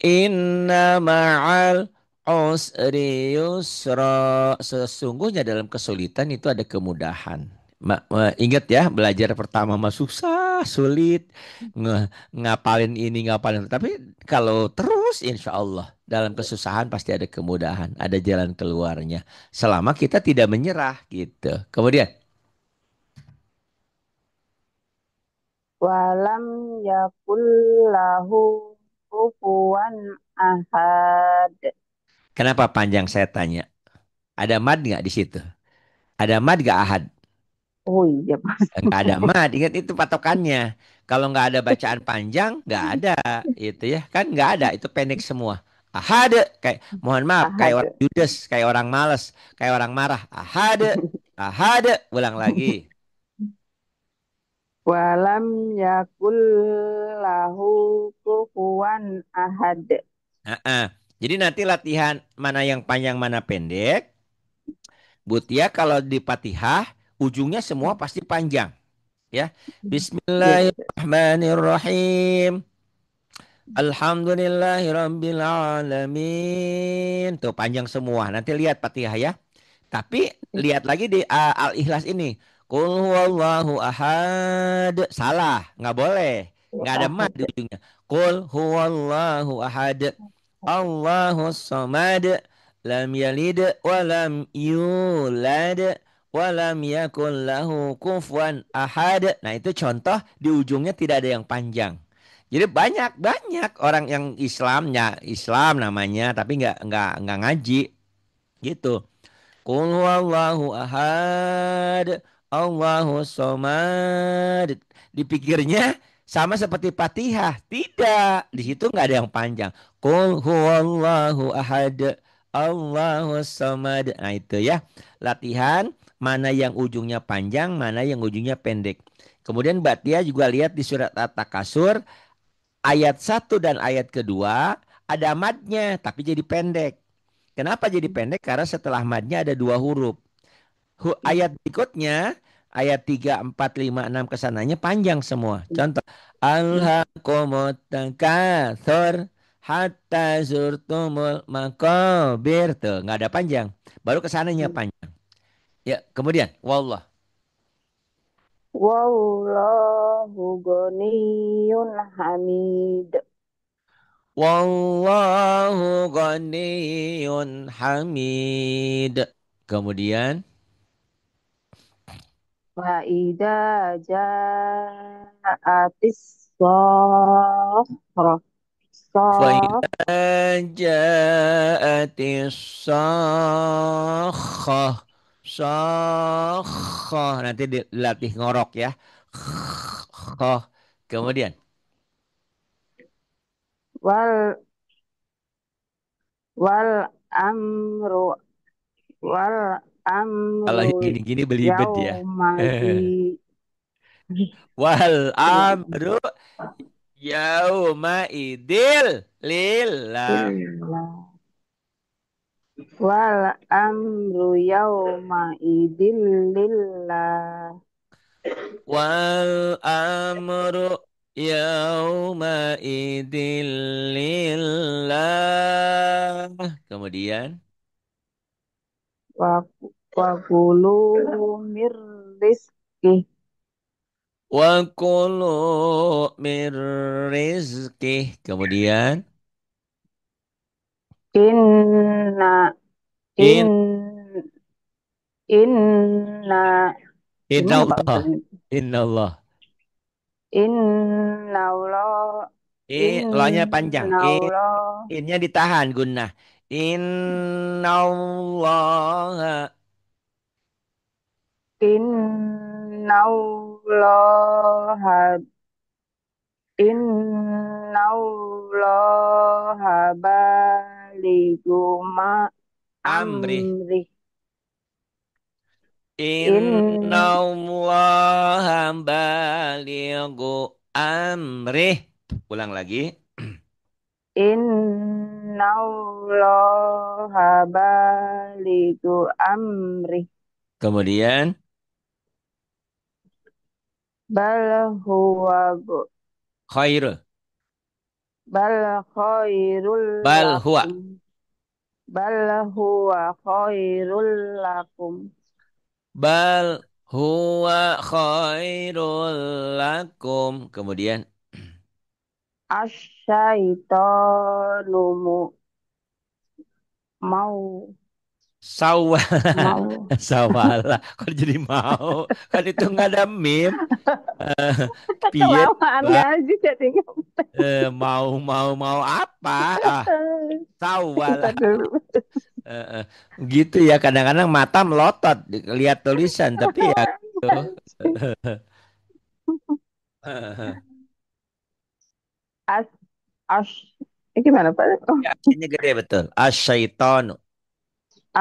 inna ma'al usri yusra. Sesungguhnya dalam kesulitan itu ada kemudahan. Ingat ya, belajar pertama mah susah, sulit, ngapalin ini, ngapalin itu. Tapi kalau terus, insya Allah dalam kesusahan pasti ada kemudahan, ada jalan keluarnya. Selama kita tidak menyerah gitu. Kemudian, Walam yakul lahu kufuwan ahad. kenapa panjang saya tanya? Ada mad nggak di situ? Ada mad nggak ahad? Oh iya, Pak. Nggak ada mad, ingat itu patokannya. Kalau nggak ada bacaan panjang, nggak ada. Itu ya, kan nggak ada, itu pendek semua. Ahade, kayak mohon maaf, kayak Ahad. orang judes, kayak orang males, kayak orang marah. Ahade, ahade, ulang lagi. Walam yakul lahu kufuwan ahad. Heeh. Jadi nanti latihan mana yang panjang, mana pendek. Butia kalau di Fatihah, ujungnya semua pasti panjang. Ya, Iya, betul. Bismillahirrahmanirrahim. Alhamdulillahirabbil alamin. Tuh panjang semua. Nanti lihat Fatihah ya. Tapi lihat lagi di Al-Ikhlas ini. Qul huwallahu ahad. Salah, nggak boleh. Nggak ada mat Ahad. di ujungnya. Qul huwallahu ahad. Allahus samad. Lam yalid wa lam yulad wa lam yakul lahu kufuwan ahad. Nah, itu contoh di ujungnya tidak ada yang panjang. Jadi banyak banyak orang yang Islamnya Islam namanya tapi nggak ngaji gitu. Qul huwallahu ahad, Allahu somad. Dipikirnya sama seperti Fatihah. Tidak, di situ nggak ada yang panjang. Qul huwallahu ahad, Allahu somad. Nah itu ya, latihan mana yang ujungnya panjang, mana yang ujungnya pendek. Kemudian Mbak Tia juga lihat di surat At-Takasur ayat satu dan ayat kedua ada madnya tapi jadi pendek. Kenapa jadi pendek? Karena setelah madnya ada dua huruf. Ayat berikutnya, ayat 3, 4, 5, 6 kesananya panjang semua. Contoh, Alhaqumut takatsur hatta zurtumul maqabir. Tuh, nggak ada panjang. Baru kesananya panjang. Ya, kemudian, wallah. Wallahu ghaniyun hamid. Wallahu ghaniyun hamid. Kemudian, Wa idza ja'atis sahrah. Saf. Ja'atis sakhah. Sakhah. Nanti dilatih ngorok ya. Khoh. Kemudian. Wal wal amru wal Kalau amru gini-gini belibet ya. yauma Wal amru yauma idil lillah. wal amru yauma idil lillah. Wal amru yauma idil lillah. Kemudian. wa wa kulu mir rizki Wa kulu min rizkih. Kemudian. inna in In inna inna gimana Pak Allah. Ustaz ini? Inna Allah. Inna Allah Lo-nya panjang. inna Allah In-nya ditahan gunnah. Inna Allah. inna Allah inna Allah balighu ma Amrih. amri Inna in Allah balighu amrih. Ulang lagi. inna Allah balighu amri Kemudian. bal huwa Khair. bal khairul Bal huwa. lakum bal huwa khairul lakum Bal Huwa khairul lakum. Kemudian Asyaitonu mau sawah. mau Sawala. Kok jadi mau? Kan itu nggak ada mim. Eh, Piye kelamaan coba? ngaji jadi nggak Mau apa? Ah, sawala. Ntar dulu. Eh, eh. Gitu ya. Kadang-kadang mata melotot lihat tulisan, tapi ya gitu. As as gimana Pak? Oh. Ya, ini gede betul. Asyaitonu.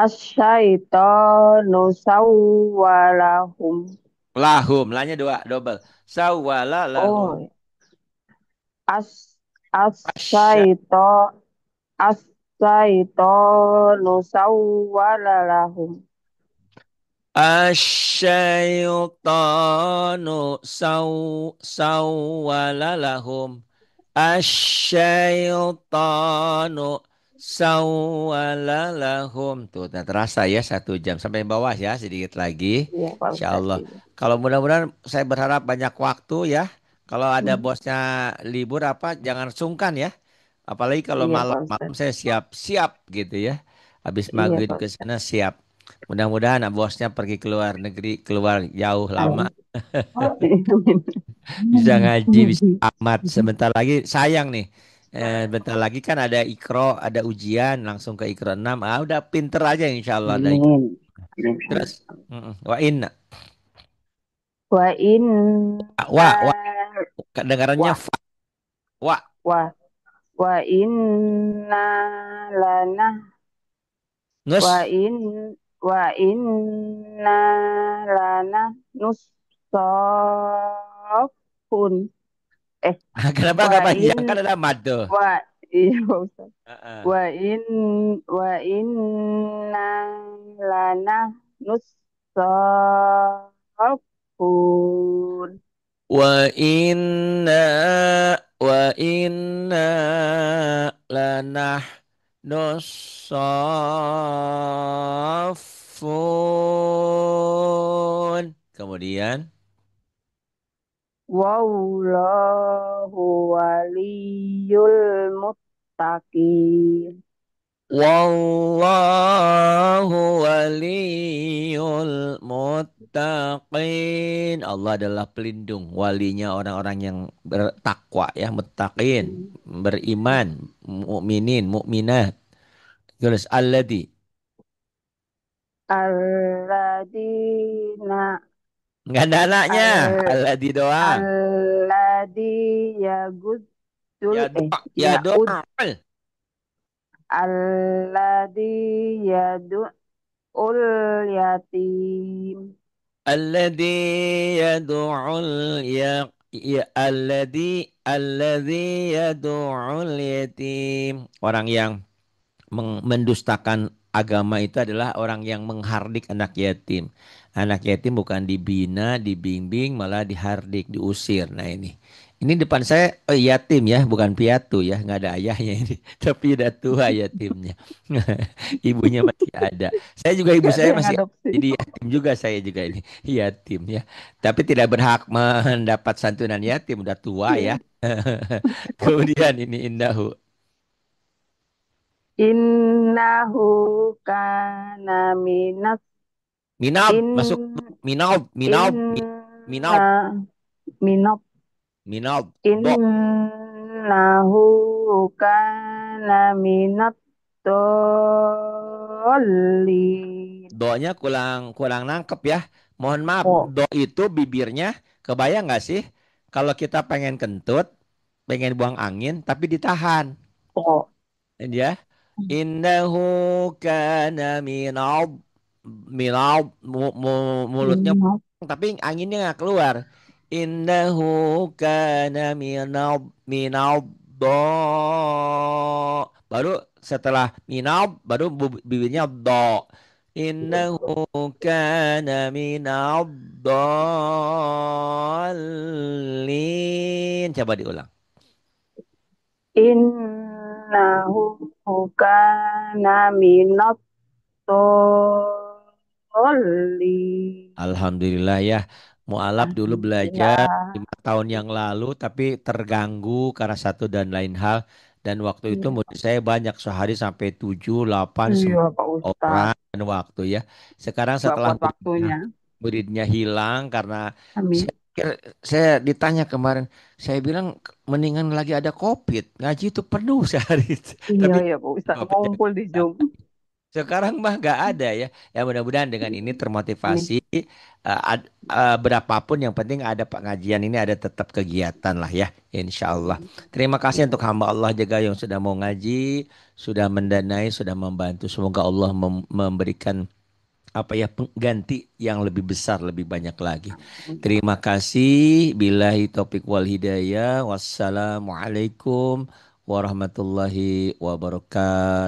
Asyaitonu sawwalahum. Lahum. Lahnya dua, double. Sawala lahum. Oh, as Asya. asyaito asyaitonu sawwalalahum. Asyaitonu sawwala lahum. Asyaitonu sawwala lahum. Tuh, tak terasa ya 1 jam. Sampai bawah ya sedikit lagi. Iya Pak Insya Ustadz. Allah. Iya. Kalau mudah-mudahan saya berharap banyak waktu ya. Kalau ada Hmm. bosnya libur apa, jangan sungkan ya. Apalagi kalau Iya Pak malam-malam Ustadz. saya siap-siap gitu ya. Habis Iya maghrib Pak ke Ustadz. sana siap. Mudah-mudahan bosnya pergi ke luar negeri, keluar jauh lama. Amin. Amin. Bisa ngaji, bisa amat. Sebentar lagi sayang nih. Bentar lagi kan ada ikro, ada ujian, langsung ke ikro 6. Ah, udah pinter aja insya Allah ada ikro. Amin. Terus, wa inna. Wa inna Wa, kedengarannya wa fa. Wa, wa wa inna lana wa nus. in wa inna lana nussofun. Eh, Kenapa wa nggak in panjang? Kan ada mad tuh. wa iya Pak Ustadz. Heeh. Wa in wa inna lana nussofun. Wa inna wa inna lanah nusaffun. Kemudian Wallahu waliyul muttaqin. wallahu waliyul muttaqin. Allah adalah pelindung, walinya orang-orang yang bertakwa ya, muttaqin, beriman, mukminin, mukminat. Terus alladzi. Alladzina Nggak ada anaknya. al Alladzi doang. alladzi yaguddul Ya doa, ya yaud doa. alladzi yadul yatim. Alladzi yad'ul alladzi yad'ul yatim. Orang yang mendustakan agama itu adalah orang yang menghardik anak yatim. Anak yatim bukan dibina, dibimbing, malah dihardik, diusir. Nah ini. Ini depan saya yatim ya, bukan piatu ya, nggak ada ayahnya ini. Tapi udah tua yatimnya. Ibunya masih ada. Saya juga ibu Gak ada saya yang masih ada. adopsi. Jadi yatim juga saya juga ini yatim ya. Tapi tidak berhak mendapat santunan yatim, udah tua ya. Iya. Kemudian ini indahu. Innahu kana minas Minab in masuk minab minab minab inna minop minab do innahu kana minat dolin. donya kurang kurang nangkep ya. Mohon maaf, Oh, do itu bibirnya kebayang nggak sih? Kalau kita pengen kentut, pengen buang angin, tapi ditahan. oh, Ini ya. Innahu kana minab minab mulutnya minop. tapi anginnya nggak keluar. Innahu kana minab do. Baru setelah minab baru bibirnya do. Innahu kana minab dolin. Coba diulang. Innahu kana minat dolin. Oli. Alhamdulillah ya. Mualaf dulu belajar Alhamdulillah. 5 tahun yang lalu tapi terganggu karena satu dan lain hal. Dan waktu itu Iya, murid Pak. saya banyak sehari sampai 7, 8, Iya, 9 Pak orang Ustadz. dan waktu ya. Sekarang Gak setelah kuat waktunya. muridnya hilang karena Amin. saya pikir, saya ditanya kemarin, saya bilang mendingan lagi ada COVID. Ngaji itu penuh sehari. Iya, Tapi ya Pak Ustadz. COVID-nya Ngumpul di Zoom. sekarang mah nggak ada ya. Ya mudah-mudahan dengan ini Amin. termotivasi berapapun yang penting ada pengajian ini ada tetap kegiatan lah ya. Insya Allah. Terima kasih untuk Iya. hamba Allah juga yang sudah mau ngaji, sudah mendanai, sudah membantu. Semoga Allah memberikan apa ya pengganti yang lebih besar, lebih banyak lagi. Terima kasih. Billahi taufik wal hidayah. Wassalamualaikum warahmatullahi wabarakatuh.